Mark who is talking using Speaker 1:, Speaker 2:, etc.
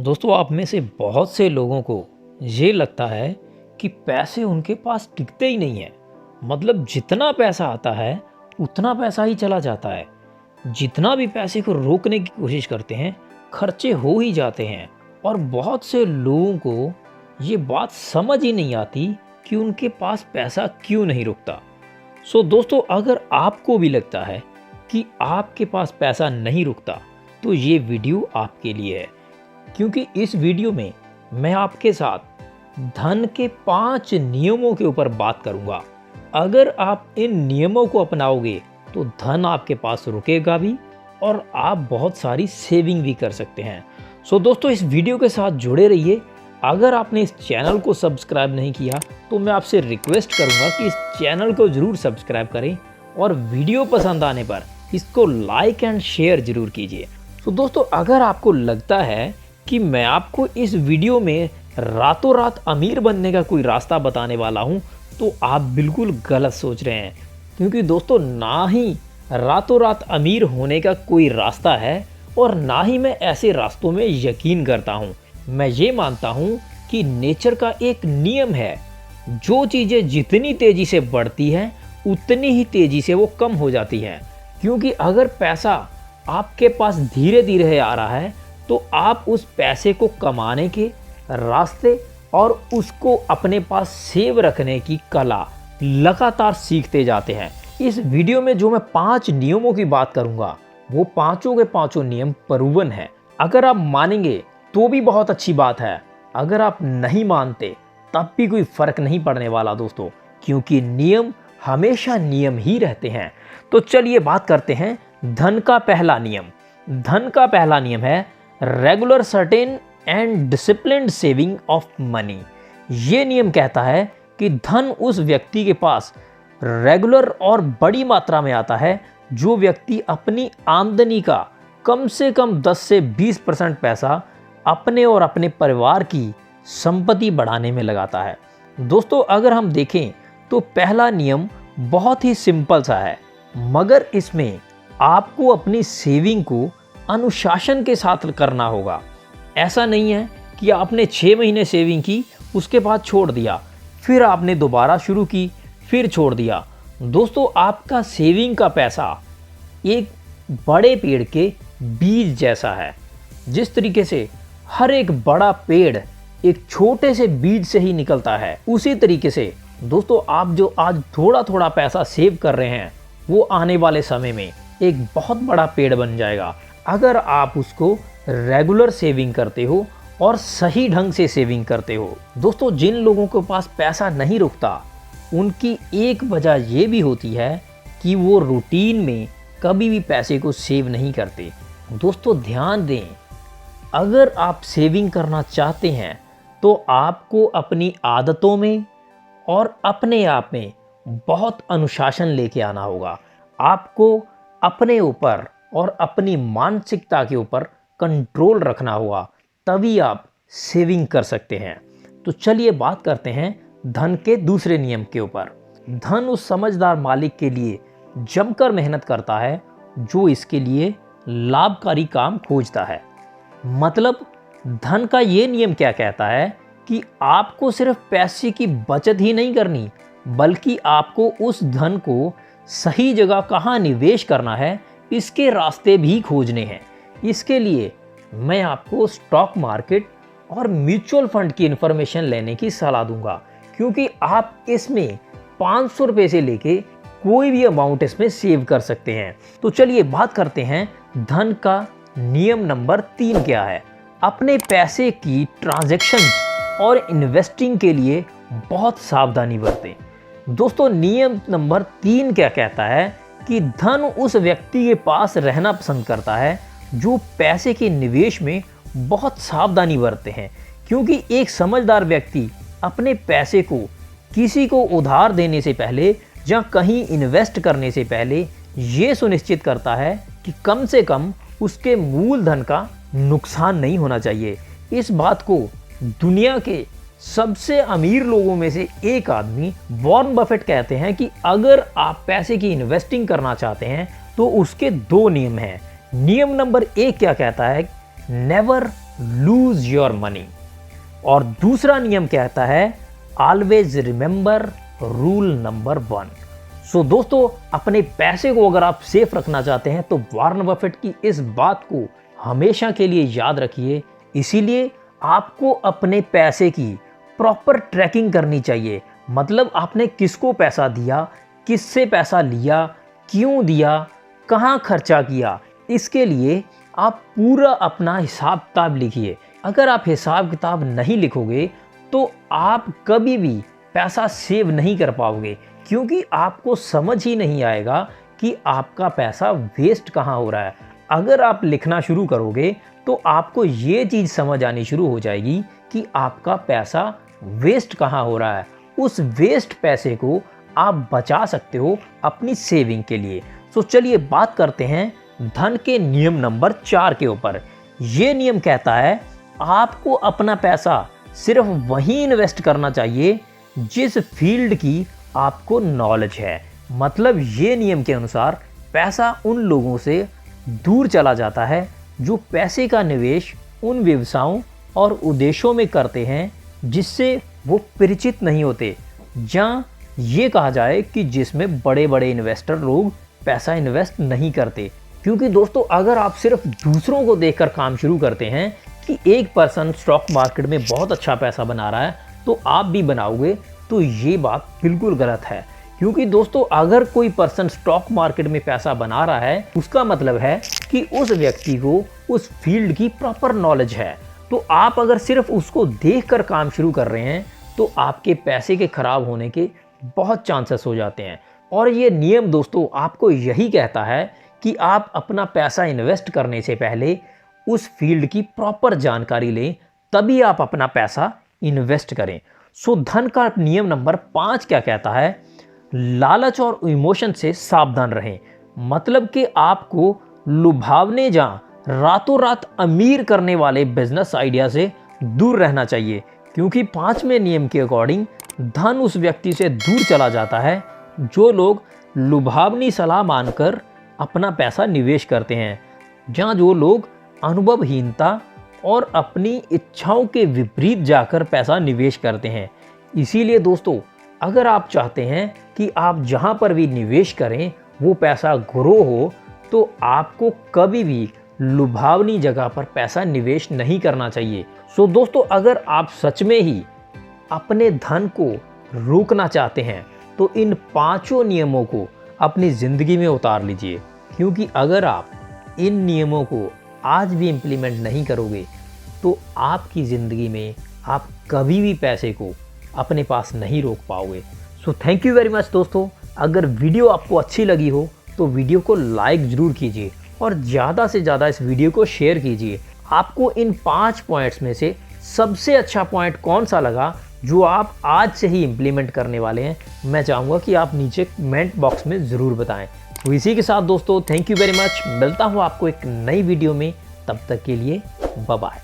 Speaker 1: दोस्तों, आप में से बहुत से लोगों को ये लगता है कि पैसे उनके पास टिकते ही नहीं हैं। मतलब जितना पैसा आता है उतना पैसा ही चला जाता है। जितना भी पैसे को रोकने की कोशिश करते हैं, खर्चे हो ही जाते हैं। और बहुत से लोगों को ये बात समझ ही नहीं आती कि उनके पास पैसा क्यों नहीं रुकता। दोस्तों, अगर आपको भी लगता है कि आपके पास पैसा नहीं रुकता, तो ये वीडियो आपके लिए है। क्योंकि इस वीडियो में मैं आपके साथ धन के 5 नियमों के ऊपर बात करूंगा। अगर आप इन नियमों को अपनाओगे तो धन आपके पास रुकेगा भी और आप बहुत सारी सेविंग भी कर सकते हैं। दोस्तों, इस वीडियो के साथ जुड़े रहिए। अगर आपने इस चैनल को सब्सक्राइब नहीं किया तो मैं आपसे रिक्वेस्ट करूंगा कि इस चैनल को ज़रूर सब्सक्राइब करें और वीडियो पसंद आने पर इसको लाइक एंड शेयर ज़रूर कीजिए। दोस्तों, अगर आपको लगता है कि मैं आपको इस वीडियो में रातों रात अमीर बनने का कोई रास्ता बताने वाला हूं, तो आप बिल्कुल गलत सोच रहे हैं। क्योंकि दोस्तों, ना ही रातों रात अमीर होने का कोई रास्ता है और ना ही मैं ऐसे रास्तों में यकीन करता हूं। मैं ये मानता हूं कि नेचर का एक नियम है, जो चीज़ें जितनी तेज़ी से बढ़ती हैं उतनी ही तेज़ी से वो कम हो जाती हैं। क्योंकि अगर पैसा आपके पास धीरे धीरे आ रहा है तो आप उस पैसे को कमाने के रास्ते और उसको अपने पास सेव रखने की कला लगातार सीखते जाते हैं। इस वीडियो में जो मैं 5 नियमों की बात करूंगा, वो पांचों के पांचों नियम प्रूवन है। अगर आप मानेंगे तो भी बहुत अच्छी बात है, अगर आप नहीं मानते तब भी कोई फर्क नहीं पड़ने वाला दोस्तों, क्योंकि नियम हमेशा नियम ही रहते हैं। तो चलिए बात करते हैं धन का पहला नियम। धन का पहला नियम है regular certain and disciplined saving of money. ये नियम कहता है कि धन उस व्यक्ति के पास रेगुलर और बड़ी मात्रा में आता है जो व्यक्ति अपनी आमदनी का कम से कम 10 से 20% पैसा अपने और अपने परिवार की संपत्ति बढ़ाने में लगाता है। दोस्तों, अगर हम देखें तो पहला नियम बहुत ही सिंपल सा है, मगर इसमें आपको अपनी सेविंग को अनुशासन के साथ करना होगा। ऐसा नहीं है कि आपने 6 महीने सेविंग की, उसके बाद छोड़ दिया, फिर आपने दोबारा शुरू की, फिर छोड़ दिया। दोस्तों, आपका सेविंग का पैसा एक बड़े पेड़ के बीज जैसा है। जिस तरीके से हर एक बड़ा पेड़ एक छोटे से बीज से ही निकलता है, उसी तरीके से दोस्तों, आप जो आज थोड़ा थोड़ा पैसा सेव कर रहे हैं, वो आने वाले समय में एक बहुत बड़ा पेड़ बन जाएगा, अगर आप उसको रेगुलर सेविंग करते हो और सही ढंग से सेविंग करते हो। दोस्तों, जिन लोगों के पास पैसा नहीं रुकता, उनकी एक वजह ये भी होती है कि वो रूटीन में कभी भी पैसे को सेव नहीं करते। दोस्तों, ध्यान दें, अगर आप सेविंग करना चाहते हैं तो आपको अपनी आदतों में और अपने आप में बहुत अनुशासन लेके आना होगा। आपको अपने ऊपर और अपनी मानसिकता के ऊपर कंट्रोल रखना होगा, तभी आप सेविंग कर सकते हैं। तो चलिए बात करते हैं धन के दूसरे नियम के ऊपर। धन उस समझदार मालिक के लिए जमकर मेहनत करता है जो इसके लिए लाभकारी काम खोजता है। मतलब धन का ये नियम क्या कहता है कि आपको सिर्फ पैसे की बचत ही नहीं करनी, बल्कि आपको उस धन को सही जगह कहाँ निवेश करना है, इसके रास्ते भी खोजने हैं। इसके लिए मैं आपको स्टॉक मार्केट और म्यूचुअल फंड की इन्फॉर्मेशन लेने की सलाह दूंगा, क्योंकि आप इसमें 500 रुपये से लेके कोई भी अमाउंट इसमें सेव कर सकते हैं। तो चलिए बात करते हैं धन का नियम नंबर 3 क्या है। अपने पैसे की ट्रांजैक्शन और इन्वेस्टिंग के लिए बहुत सावधानी बरतें। दोस्तों, नियम नंबर 3 क्या कहता है कि धन उस व्यक्ति के पास रहना पसंद करता है जो पैसे के निवेश में बहुत सावधानी बरतते हैं। क्योंकि एक समझदार व्यक्ति अपने पैसे को किसी को उधार देने से पहले या कहीं इन्वेस्ट करने से पहले ये सुनिश्चित करता है कि कम से कम उसके मूलधन का नुकसान नहीं होना चाहिए। इस बात को दुनिया के सबसे अमीर लोगों में से एक आदमी वॉरेन बफेट कहते हैं कि अगर आप पैसे की इन्वेस्टिंग करना चाहते हैं तो उसके 2 नियम हैं। नियम नंबर 1 क्या कहता है, नेवर लूज योर मनी। और दूसरा नियम कहता है ऑलवेज रिमेंबर रूल नंबर 1। सो दोस्तों, अपने पैसे को अगर आप सेफ रखना चाहते हैं तो वॉरेन बफेट की इस बात को हमेशा के लिए याद रखिए। इसीलिए आपको अपने पैसे की प्रॉपर ट्रैकिंग करनी चाहिए। मतलब आपने किसको पैसा दिया, किससे पैसा लिया, क्यों दिया, कहाँ खर्चा किया, इसके लिए आप पूरा अपना हिसाब किताब लिखिए। अगर आप हिसाब किताब नहीं लिखोगे तो आप कभी भी पैसा सेव नहीं कर पाओगे, क्योंकि आपको समझ ही नहीं आएगा कि आपका पैसा वेस्ट कहाँ हो रहा है। अगर आप लिखना शुरू करोगे तो आपको ये चीज़ समझ आनी शुरू हो जाएगी कि आपका पैसा वेस्ट कहाँ हो रहा है। उस वेस्ट पैसे को आप बचा सकते हो अपनी सेविंग के लिए। तो चलिए बात करते हैं धन के नियम नंबर 4 के ऊपर। ये नियम कहता है आपको अपना पैसा सिर्फ वहीं इन्वेस्ट करना चाहिए जिस फील्ड की आपको नॉलेज है। मतलब ये नियम के अनुसार पैसा उन लोगों से दूर चला जाता है जो पैसे का निवेश उन व्यवसायों और उद्देश्यों में करते हैं जिससे वो परिचित नहीं होते, जहाँ ये कहा जाए कि जिसमें बड़े बड़े इन्वेस्टर लोग पैसा इन्वेस्ट नहीं करते। क्योंकि दोस्तों, अगर आप सिर्फ दूसरों को देखकर काम शुरू करते हैं कि एक पर्सन स्टॉक मार्केट में बहुत अच्छा पैसा बना रहा है तो आप भी बनाओगे, तो ये बात बिल्कुल गलत है। क्योंकि दोस्तों, अगर कोई पर्सन स्टॉक मार्केट में पैसा बना रहा है उसका मतलब है कि उस व्यक्ति को उस फील्ड की प्रॉपर नॉलेज है। तो आप अगर सिर्फ उसको देखकर काम शुरू कर रहे हैं तो आपके पैसे के खराब होने के बहुत चांसेस हो जाते हैं। और ये नियम दोस्तों आपको यही कहता है कि आप अपना पैसा इन्वेस्ट करने से पहले उस फील्ड की प्रॉपर जानकारी लें, तभी आप अपना पैसा इन्वेस्ट करें। सो धन का नियम नंबर 5 क्या कहता है, लालच और इमोशन से सावधान रहें। मतलब कि आपको लुभावने या रातों रात अमीर करने वाले बिजनेस आइडिया से दूर रहना चाहिए। क्योंकि 5वें नियम के अकॉर्डिंग धन उस व्यक्ति से दूर चला जाता है जो लोग लुभावनी सलाह मानकर अपना पैसा निवेश करते हैं, जहाँ जो लोग अनुभवहीनता और अपनी इच्छाओं के विपरीत जाकर पैसा निवेश करते हैं। इसीलिए दोस्तों, अगर आप चाहते हैं कि आप जहाँ पर भी निवेश करें वो पैसा ग्रो हो, तो आपको कभी भी लुभावनी जगह पर पैसा निवेश नहीं करना चाहिए। सो दोस्तों, अगर आप सच में ही अपने धन को रोकना चाहते हैं तो इन 5 नियमों को अपनी ज़िंदगी में उतार लीजिए। क्योंकि अगर आप इन नियमों को आज भी इम्प्लीमेंट नहीं करोगे तो आपकी ज़िंदगी में आप कभी भी पैसे को अपने पास नहीं रोक पाओगे। So thank you very much दोस्तों। अगर वीडियो आपको अच्छी लगी हो तो वीडियो को लाइक ज़रूर कीजिए और ज़्यादा से ज़्यादा इस वीडियो को शेयर कीजिए। आपको इन 5 पॉइंट्स में से सबसे अच्छा पॉइंट कौन सा लगा जो आप आज से ही इम्प्लीमेंट करने वाले हैं, मैं चाहूँगा कि आप नीचे कमेंट बॉक्स में ज़रूर बताएं। तो इसी के साथ दोस्तों, थैंक यू वेरी मच। मिलता हूँ आपको एक नई वीडियो में, तब तक के लिए बाय बाय।